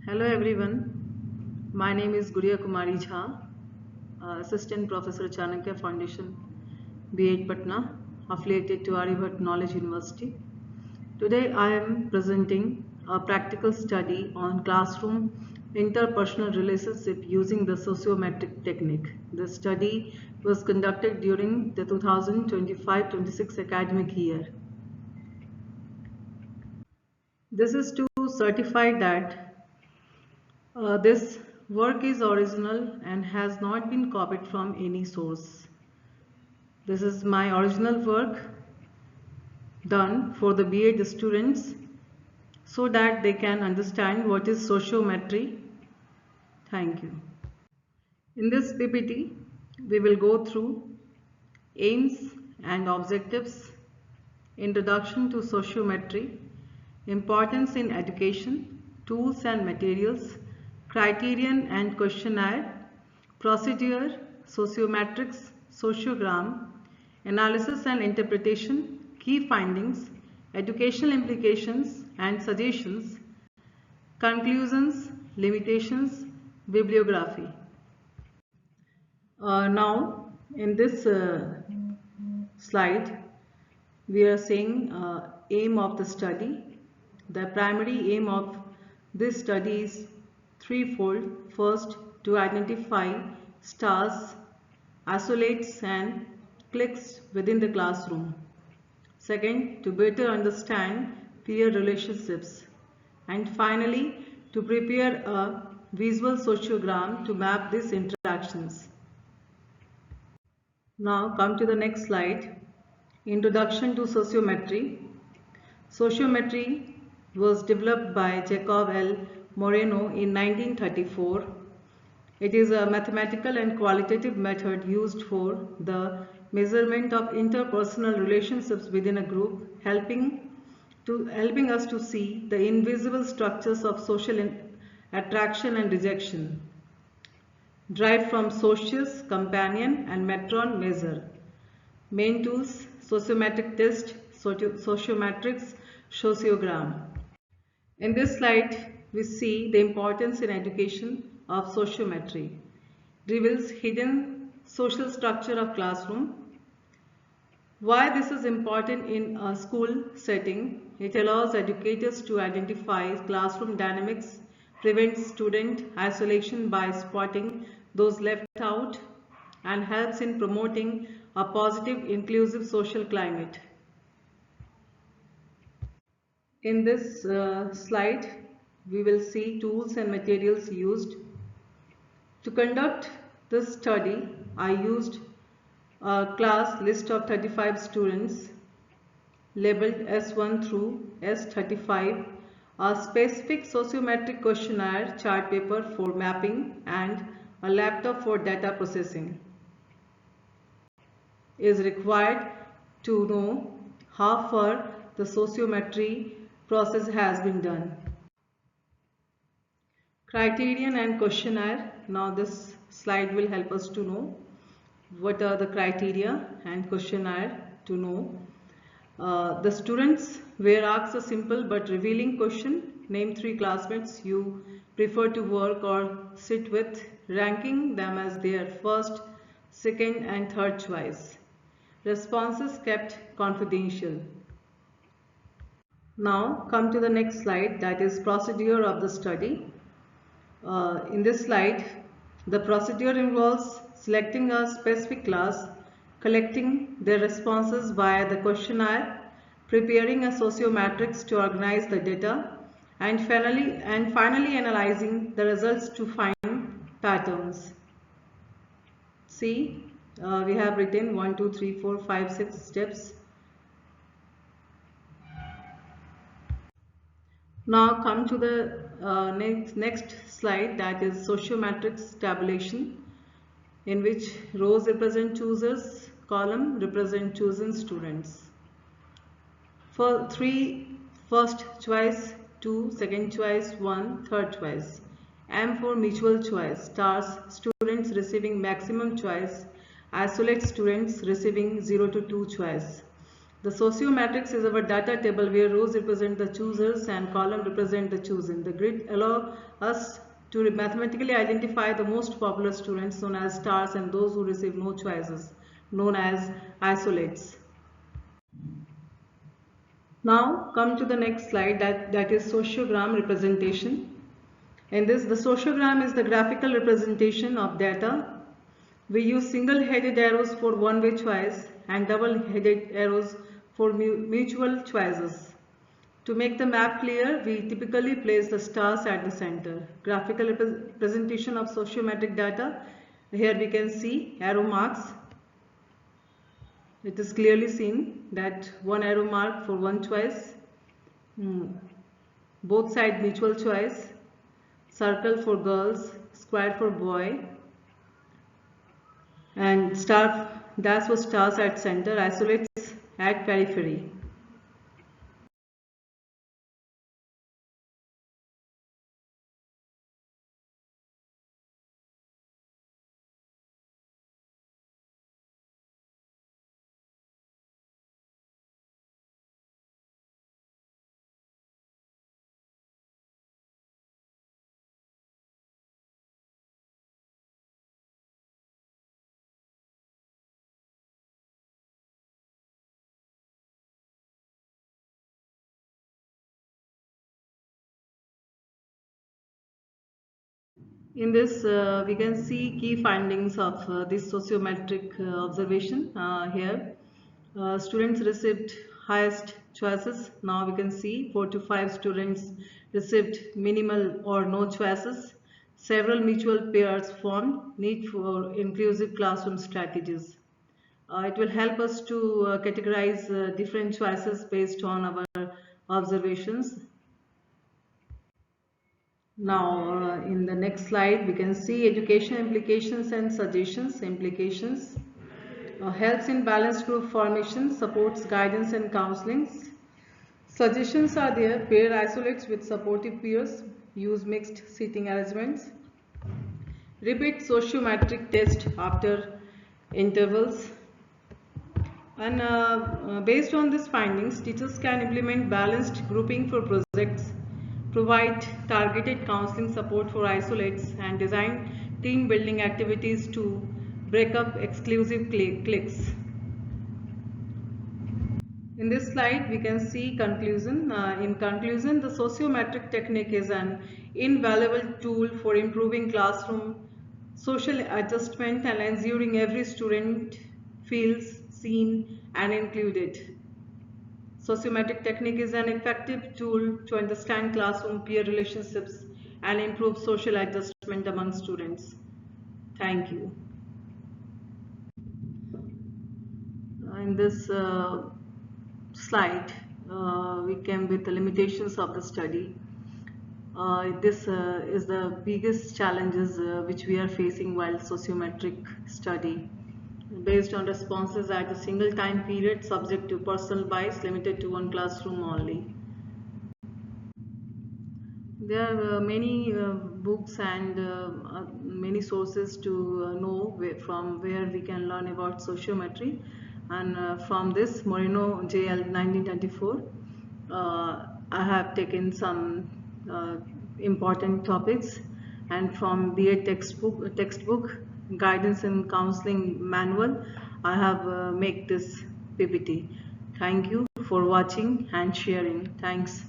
Hello everyone, my name is Guriya Kumari Jha, Assistant Professor Chanakya Foundation, B.Ed Patna, affiliated to Aryabhat Knowledge University. Today I am presenting a practical study on classroom interpersonal relationship using the sociometric technique. The study was conducted during the 2025-26 academic year. This is to certify that this work is original and has not been copied from any source. This is my original work done for the B.Ed students so that they can understand what is sociometry. Thank you. In this PPT, we will go through aims and objectives, introduction to sociometry, importance in education, tools and materials, criterion and questionnaire, procedure, sociometrics, sociogram, analysis and interpretation, key findings, educational implications and suggestions, conclusions, limitations, bibliography. Now, in this slide, we are saying aim of the study. The primary aim of this study is threefold. First, to identify stars, isolates and cliques within the classroom. Second, to better understand peer relationships. And finally, to prepare a visual sociogram to map these interactions. Now come to the next slide. Introduction to sociometry. Sociometry was developed by Jacob L. Moreno in 1934. It is a mathematical and qualitative method used for the measurement of interpersonal relationships within a group, helping us to see the invisible structures of social attraction and rejection. Derived from Socius, Companion and Metron measure. Main tools: sociometric test, sociometrics, sociogram. In this slide, we see the importance in education of sociometry. Reveals hidden social structure of classroom. Why this is important in a school setting? It allows educators to identify classroom dynamics, prevents student isolation by spotting those left out, and helps in promoting a positive, inclusive social climate. In this slide, we will see tools and materials used. To conduct this study, I used a class list of 35 students labeled S1 through S35, a specific sociometric questionnaire chart paper for mapping, and a laptop for data processing is required to know how far the sociometry process has been done. Criterion and questionnaire. Now this slide will help us to know what are the criteria and questionnaire to know. The students were asked a simple but revealing question: name 3 classmates you prefer to work or sit with, ranking them as their first, second and third choice. Responses kept confidential. Now come to the next slide, that is procedure of the study. In this slide, the procedure involves selecting a specific class, collecting their responses via the questionnaire, preparing a sociometrics to organize the data, and finally analyzing the results to find patterns. See, we have written 1, 2, 3, 4, 5, 6 steps. Now come to the next slide, that is sociometrics tabulation, in which rows represent choosers, column represent chosen students. For 3 first choice, 2 second choice, 1 third choice. M for mutual choice, stars students receiving maximum choice, isolate students receiving 0 to 2 choice. The sociomatrix is our data table where rows represent the choosers and columns represent the chosen. The grid allows us to mathematically identify the most popular students known as stars and those who receive no choices known as isolates. Now come to the next slide, that is sociogram representation. In this, the sociogram is the graphical representation of data. We use single-headed arrows for one-way choice and double-headed arrows for mutual choices. To make the map clear, we typically place the stars at the center. Graphical representation of sociometric data. Here we can see arrow marks. It is clearly seen that one arrow mark for one choice, both side mutual choice, circle for girls, square for boy, and star dash for stars at center, isolates at periphery. In this, we can see key findings of this sociometric observation here. Students received highest choices. Now we can see 4 to 5 students received minimal or no choices. Several mutual pairs formed. Need for inclusive classroom strategies. It will help us to categorize different choices based on our observations. Now, in the next slide, we can see education implications and suggestions. Implications helps in balanced group formation, supports guidance and counseling. Suggestions are there: pair isolates with supportive peers, use mixed seating arrangements, repeat sociometric test after intervals. And based on these findings, teachers can implement balanced grouping for projects, provide targeted counseling support for isolates, and design team building activities to break up exclusive cliques. In this slide, we can see conclusion. In conclusion, the sociometric technique is an invaluable tool for improving classroom social adjustment and ensuring every student feels seen and included. Sociometric technique is an effective tool to understand classroom peer relationships and improve social adjustment among students. Thank you. In this slide, we came with the limitations of the study. This is the biggest challenges which we are facing while sociometric study. Based on responses at a single time period, subject to personal bias, limited to one classroom only. There are many books and many sources to know from where we can learn about sociometry, and from this Moreno JL 1924 I have taken some important topics, and from B.Ed textbook guidance and counseling manual I have make this PPT. Thank you for watching and sharing. Thanks.